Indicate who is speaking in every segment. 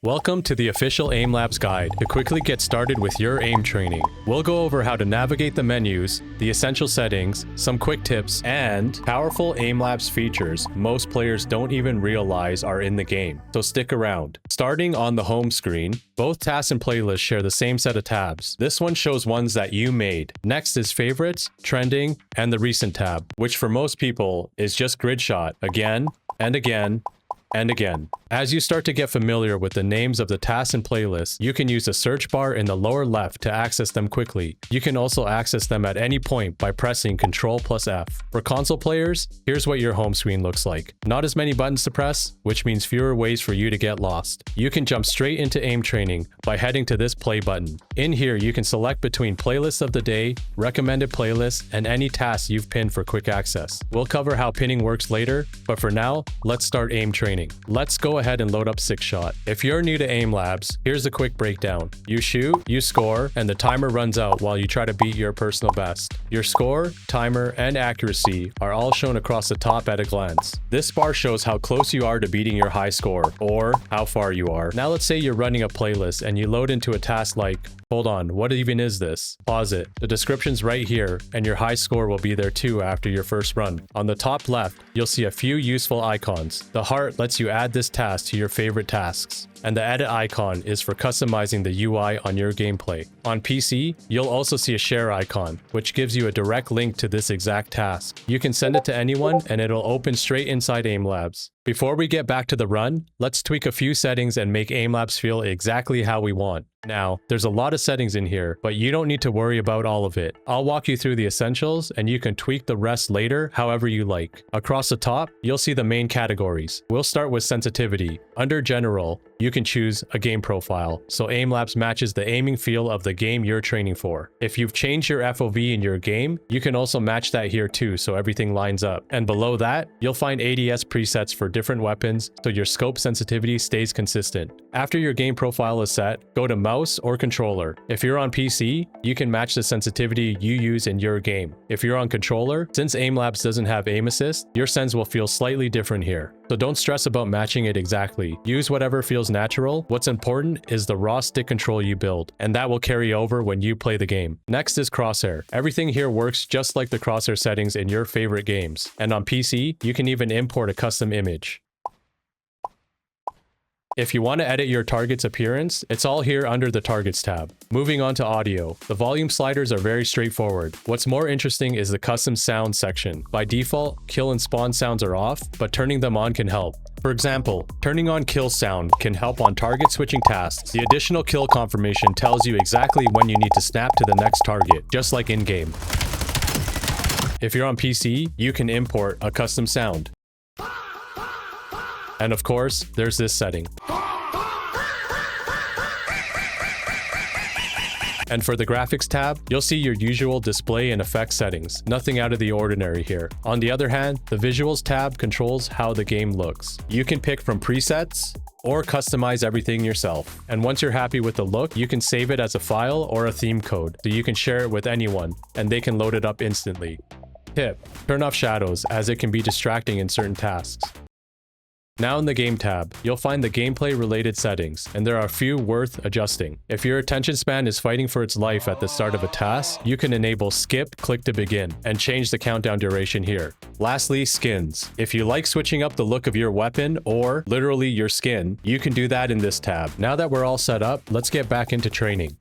Speaker 1: Welcome to the official Aimlabs guide to quickly get started with your aim training. We'll go over how to navigate the menus, the essential settings, some quick tips, and powerful Aimlabs features most players don't even realize are in the game, so stick around. Starting on the home screen, both tasks and playlists share the same set of tabs. This one shows ones that you made. Next is favorites, trending, and the recent tab, which for most people is just Gridshot again and again and again. As you start to get familiar with the names of the tasks and playlists, you can use the search bar in the lower left to access them quickly. You can also access them at any point by pressing Ctrl+F. For console players, here's what your home screen looks like. Not as many buttons to press, which means fewer ways for you to get lost. You can jump straight into aim training by heading to this play button. In here, you can select between playlists of the day, recommended playlists, and any tasks you've pinned for quick access. We'll cover how pinning works later, but for now, let's start aim training. Let's go ahead and load up 6-Shot. If you're new to Aimlabs, here's a quick breakdown. You shoot, you score, and the timer runs out while you try to beat your personal best. Your score, timer, and accuracy are all shown across the top at a glance. This bar shows how close you are to beating your high score, or how far you are. Now let's say you're running a playlist and you load into a task like, hold on, what even is this? Pause it. The description's right here, and your high score will be there too after your first run. On the top left, you'll see a few useful icons. The heart lets you add this task to your favorite tasks, and the edit icon is for customizing the UI on your gameplay. On PC, you'll also see a share icon, which gives you a direct link to this exact task. You can send it to anyone, and it'll open straight inside Aimlabs. Before we get back to the run, let's tweak a few settings and make Aimlabs feel exactly how we want. Now, there's a lot of settings in here, but you don't need to worry about all of it. I'll walk you through the essentials, and you can tweak the rest later however you like. Across the top, you'll see the main categories. We'll start with sensitivity. Under General, you can choose a game profile, so Aimlabs matches the aiming feel of the game you're training for. If you've changed your FOV in your game, you can also match that here too, so everything lines up. And below that, you'll find ADS presets for different weapons, so your scope sensitivity stays consistent. After your game profile is set, go to mouse or controller. If you're on PC, you can match the sensitivity you use in your game. If you're on controller, since Aimlabs doesn't have aim assist, your sens will feel slightly different here. So don't stress about matching it exactly. Use whatever feels natural. What's important is the raw stick control you build, and that will carry over when you play the game. Next is Crosshair. Everything here works just like the Crosshair settings in your favorite games. And on PC, you can even import a custom image. If you want to edit your target's appearance, it's all here under the Targets tab. Moving on to audio. The volume sliders are very straightforward. What's more interesting is the custom sound section. By default, kill and spawn sounds are off, but turning them on can help. For example, turning on kill sound can help on target switching tasks. The additional kill confirmation tells you exactly when you need to snap to the next target, just like in-game. If you're on PC, you can import a custom sound. And of course, there's this setting. And for the graphics tab, you'll see your usual display and effects settings. Nothing out of the ordinary here. On the other hand, the visuals tab controls how the game looks. You can pick from presets or customize everything yourself. And once you're happy with the look, you can save it as a file or a theme code, so you can share it with anyone, and they can load it up instantly. Tip: turn off shadows, as it can be distracting in certain tasks. Now in the Game tab, you'll find the gameplay related settings, and there are a few worth adjusting. If your attention span is fighting for its life at the start of a task, you can enable skip, click to begin, and change the countdown duration here. Lastly, skins. If you like switching up the look of your weapon, or literally your skin, you can do that in this tab. Now that we're all set up, let's get back into training.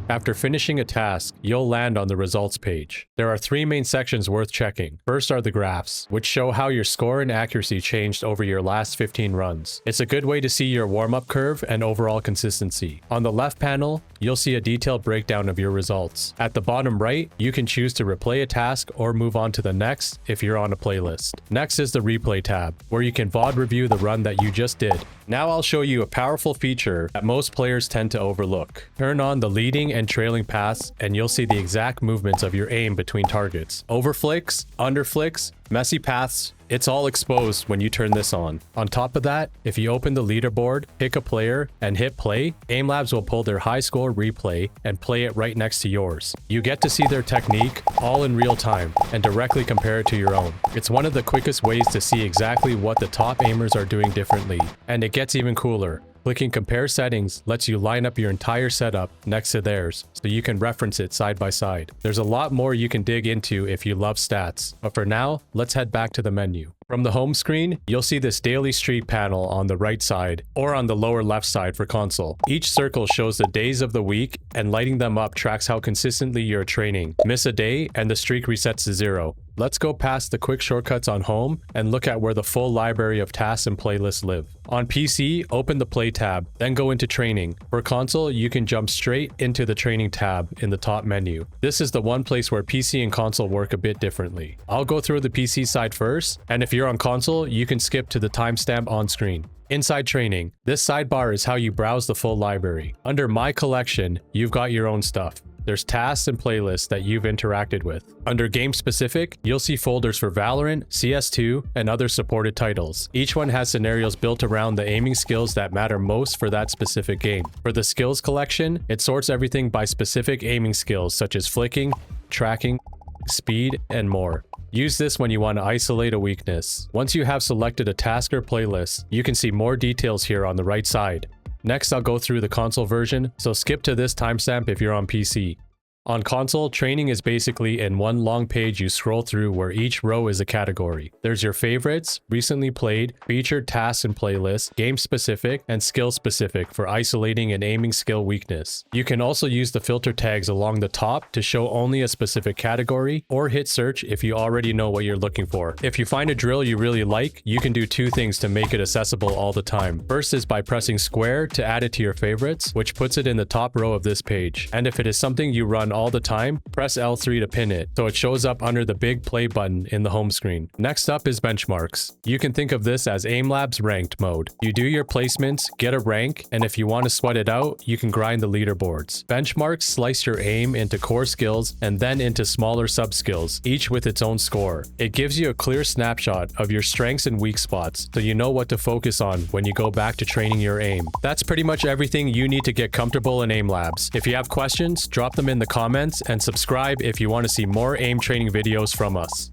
Speaker 1: After finishing a task, you'll land on the results page. There are 3 main sections worth checking. First are the graphs, which show how your score and accuracy changed over your last 15 runs. It's a good way to see your warm-up curve and overall consistency. On the left panel, you'll see a detailed breakdown of your results. At the bottom right, you can choose to replay a task or move on to the next if you're on a playlist. Next is the replay tab, where you can VOD review the run that you just did. Now I'll show you a powerful feature that most players tend to overlook. Turn on the leading and trailing paths, and you'll see the exact movements of your aim between targets. Overflicks, underflicks, messy paths, it's all exposed when you turn this on. On top of that, if you open the leaderboard, pick a player, and hit play, Aimlabs will pull their high score replay and play it right next to yours. You get to see their technique all in real time and directly compare it to your own. It's one of the quickest ways to see exactly what the top aimers are doing differently. And it gets even cooler. Clicking Compare Settings lets you line up your entire setup next to theirs, so you can reference it side by side. There's a lot more you can dig into if you love stats, but for now, let's head back to the menu. From the home screen, you'll see this daily streak panel on the right side, or on the lower left side for console. Each circle shows the days of the week, and lighting them up tracks how consistently you're training. Miss a day, and the streak resets to 0. Let's go past the quick shortcuts on home and look at where the full library of tasks and playlists live. On PC, open the Play tab, then go into Training. For console, you can jump straight into the Training tab in the top menu. This is the one place where PC and console work a bit differently. I'll go through the PC side first, and if you're on console, you can skip to the timestamp on screen. Inside Training, this sidebar is how you browse the full library. Under My Collection, you've got your own stuff. There's tasks and playlists that you've interacted with. Under Game Specific, you'll see folders for Valorant, CS2, and other supported titles. Each one has scenarios built around the aiming skills that matter most for that specific game. For the Skills collection, it sorts everything by specific aiming skills such as flicking, tracking, speed, and more. Use this when you want to isolate a weakness. Once you have selected a task or playlist, you can see more details here on the right side. Next, I'll go through the console version, so skip to this timestamp if you're on PC. On console, training is basically in one long page you scroll through where each row is a category. There's your favorites, recently played, featured tasks and playlists, game specific, and skill specific for isolating an aiming skill weakness. You can also use the filter tags along the top to show only a specific category, or hit search if you already know what you're looking for. If you find a drill you really like, you can do two things to make it accessible all the time. First is by pressing square to add it to your favorites, which puts it in the top row of this page. And if it is something you run all the time, press L3 to pin it, so it shows up under the big play button in the home screen. Next up is benchmarks. You can think of this as Aimlabs ranked mode. You do your placements, get a rank, and if you want to sweat it out, you can grind the leaderboards. Benchmarks slice your aim into core skills and then into smaller sub-skills, each with its own score. It gives you a clear snapshot of your strengths and weak spots, so you know what to focus on when you go back to training your aim. That's pretty much everything you need to get comfortable in Aimlabs. If you have questions, drop them in the comments and subscribe if you want to see more aim training videos from us.